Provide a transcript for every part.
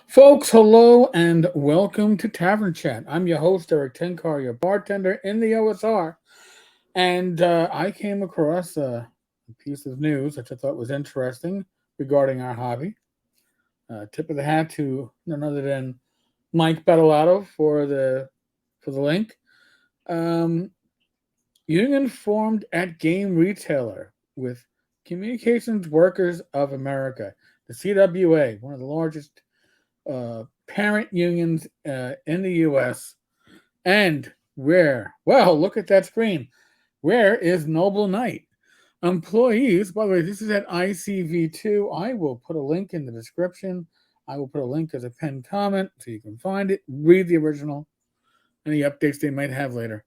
Folks, hello and welcome to Tavern Chat. I'm your host, Eric Tenkar, your bartender in the OSR. And I came across a piece of news which I thought was interesting regarding our hobby. Tip of the hat to none other than Mike Bettolato for the link. Um, Union formed at game retailer with Communications Workers of America, the CWA, one of the largest parent unions in the U.S. And where? Well, look at that screen. Where is Noble Knight? Employees, by the way, this is at ICV2. I will put a link in the description. I will put a link as a pinned comment so you can find it, read the original, any updates they might have later.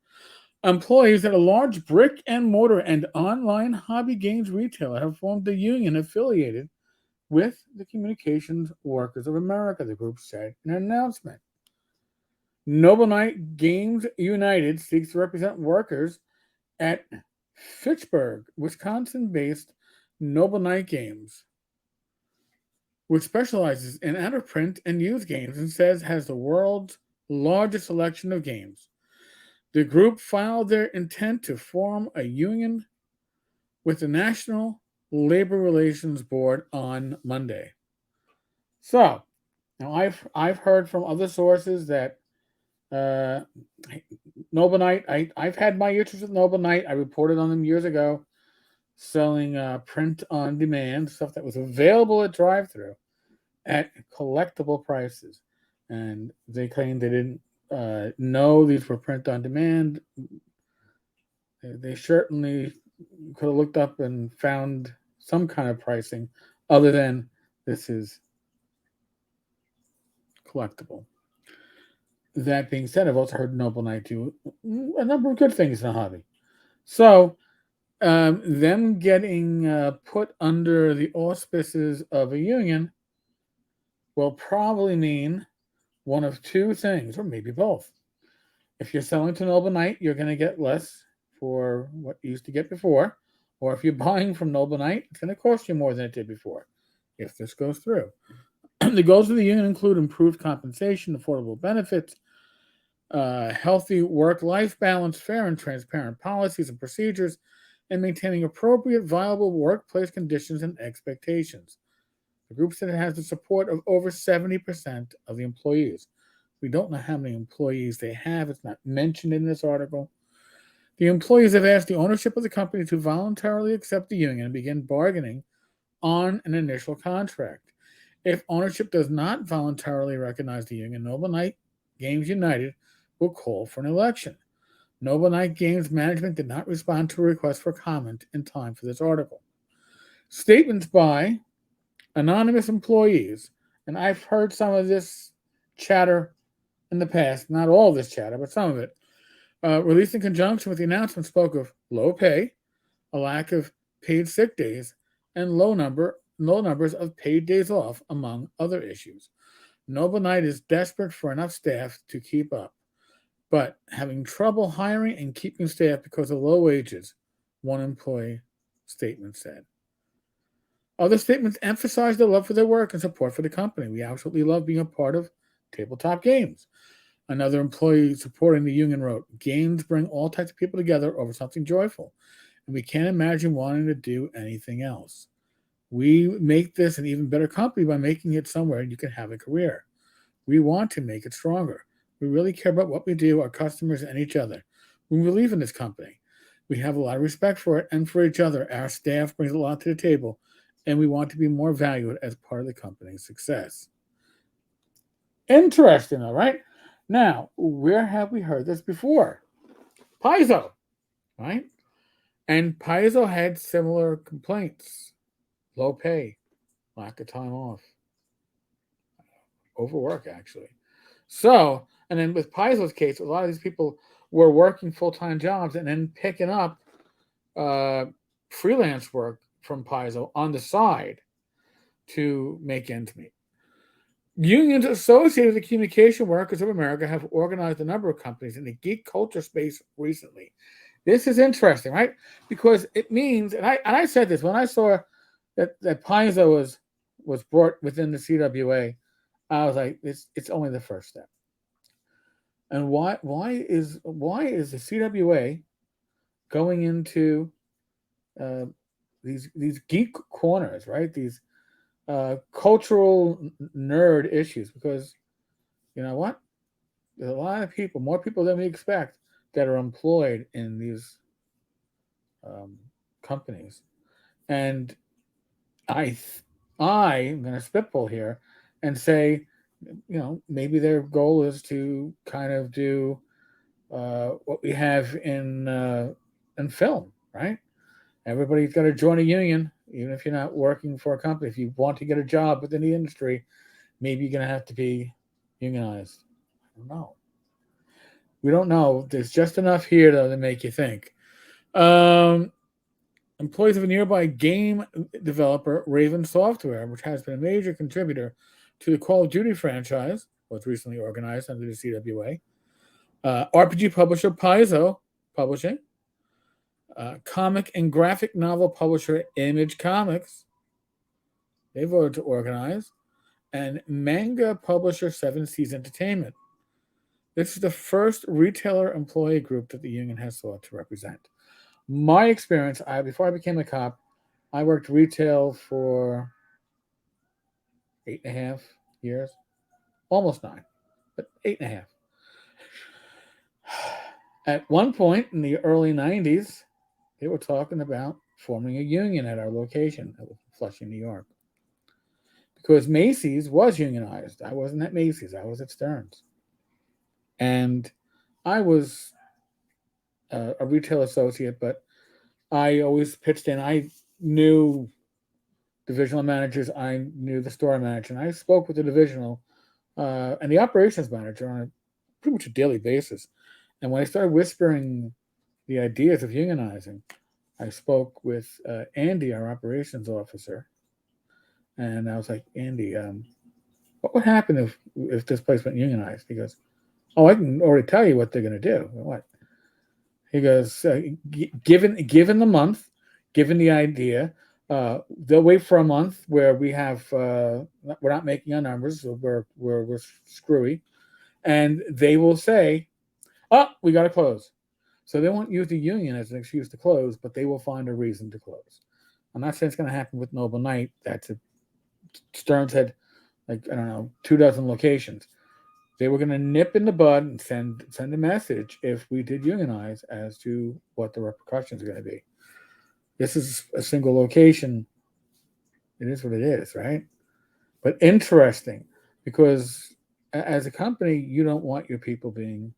Employees at a large brick and mortar and online hobby games retailer have formed a union affiliated with the Communications Workers of America, the group said in an announcement. Noble Knight Games United seeks to represent workers at Fitchburg, Wisconsin based Noble Knight Games, which specializes in out of print and used games and says has the world's largest selection of games. The group filed their intent to form a union with the National Labor Relations Board on Monday. So, now I've heard from other sources that uh, Noble Knight. I've had my issues with Noble Knight. I reported on them years ago, selling print on demand stuff that was available at drive-through at collectible prices, and they claimed they didn't know these were print on demand. They certainly could have looked up and found some kind of pricing other than this is collectible. That being said, I've also heard Noble Knight do a number of good things in the hobby. So, them getting put under the auspices of a union will probably mean one of two things, or maybe both. If you're selling to Noble Knight, you're going to get less for what you used to get before. Or if you're buying from Noble Knight, it's going to cost you more than it did before, if this goes through. The goals of the union include improved compensation, affordable benefits, healthy work-life balance, fair and transparent policies and procedures, and maintaining appropriate, viable workplace conditions and expectations. The group said it has the support of over 70% of the employees. We don't know how many employees they have. It's not mentioned in this article. The employees have asked the ownership of the company to voluntarily accept the union and begin bargaining on an initial contract. If ownership does not voluntarily recognize the union, Noble Knight Games United will call for an election. Noble Knight Games management did not respond to a request for comment in time for this article. Statements by anonymous employees, and I've heard some of this chatter in the past, not all of this chatter, but some of it, released in conjunction with the announcement, spoke of low pay, a lack of paid sick days, and low numbers of paid days off, among other issues. Noble Knight is desperate for enough staff to keep up, but having trouble hiring and keeping staff because of low wages, one employee statement said. Other statements emphasize their love for their work and support for the company. We absolutely love being a part of tabletop games. Another employee supporting the union wrote, games bring all types of people together over something joyful, and we can't imagine wanting to do anything else. We make this an even better company by making it somewhere you can have a career. We want to make it stronger. We really care about what we do, our customers, and each other. We believe in this company. We have a lot of respect for it and for each other. Our staff brings a lot to the table, and we want to be more valued as part of the company's success. Interesting, all right? Now, where have we heard this before? Paizo, right? And Paizo had similar complaints: low pay, lack of time off, overwork, actually. So, and then with Paizo's case, a lot of these people were working full time jobs and then picking up uh, freelance work from Paizo on the side to make ends meet. Unions associated with the Communication Workers of America have organized a number of companies in the geek culture space recently. This is interesting, right? Because it means, and I said this when I saw that Paizo was brought within the CWA. I was like, it's only the first step. And why is the CWA going into uh, these geek corners, right? These cultural nerd issues, because you know what? There's a lot of people, more people than we expect, that are employed in these um, companies, and I I'm going to spitball here and say, maybe their goal is to kind of do what we have in film, right? Everybody's got to join a union, even if you're not working for a company. If you want to get a job within the industry, maybe you're going to have to be unionized. I don't know. We don't know. There's just enough here, though, to make you think. Um, Employees of a nearby game developer, Raven Software, which has been a major contributor to the Call of Duty franchise, was recently organized under the CWA. RPG publisher Paizo Publishing, comic and graphic novel publisher Image Comics, they voted to organize, and manga publisher Seven Seas Entertainment. This is the first retailer employee group that the union has sought to represent. My experience, before I became a cop, I worked retail for 8.5 years, almost 9, but 8.5. At one point in the early 90s, they were talking about forming a union at our location, Flushing, New York, because Macy's was unionized. I wasn't at Macy's, I was at Stearns. And I was a retail associate, but I always pitched in. I knew divisional managers, I knew the store manager, and I spoke with the divisional and the operations manager on a pretty much a daily basis. And when I started whispering the ideas of unionizing, I spoke with Andy, our operations officer, and I was like, Andy, what would happen if this place went unionized? He goes, oh, I can already tell you what they're going to do. What? He goes, given the month, given the idea, they'll wait for a month where we're not making our numbers, so we're screwy, and they will say, oh, we got to close. So they won't use the union as an excuse to close, but they will find a reason to close. I'm not saying it's going to happen with Noble Knight. Stearns had, like, I don't know, 24 locations. They were going to nip in the bud and send a message if we did unionize as to what the repercussions are going to be. This is a single location. It is what it is, right? But interesting, because as a company, you don't want your people being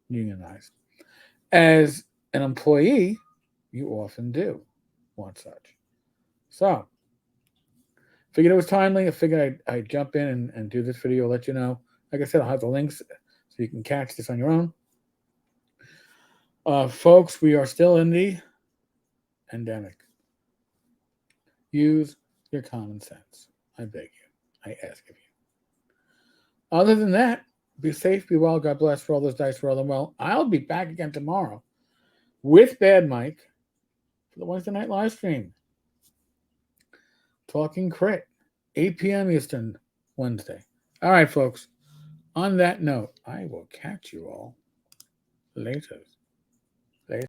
unionized. As an employee, you often do want such. So, figured it was timely. I figured I'd jump in and do this video, let you know. Like I said, I'll have the links so you can catch this on your own. Folks, we are still in the pandemic. Use your common sense. I beg you. I ask of you. Other than that, be safe, be well. God bless. Roll those dice, roll them well. I'll be back again tomorrow with Bad Mike for the Wednesday night live stream. Talking Crit, 8 p.m. Eastern, Wednesday. All right, folks. On that note, I will catch you all later.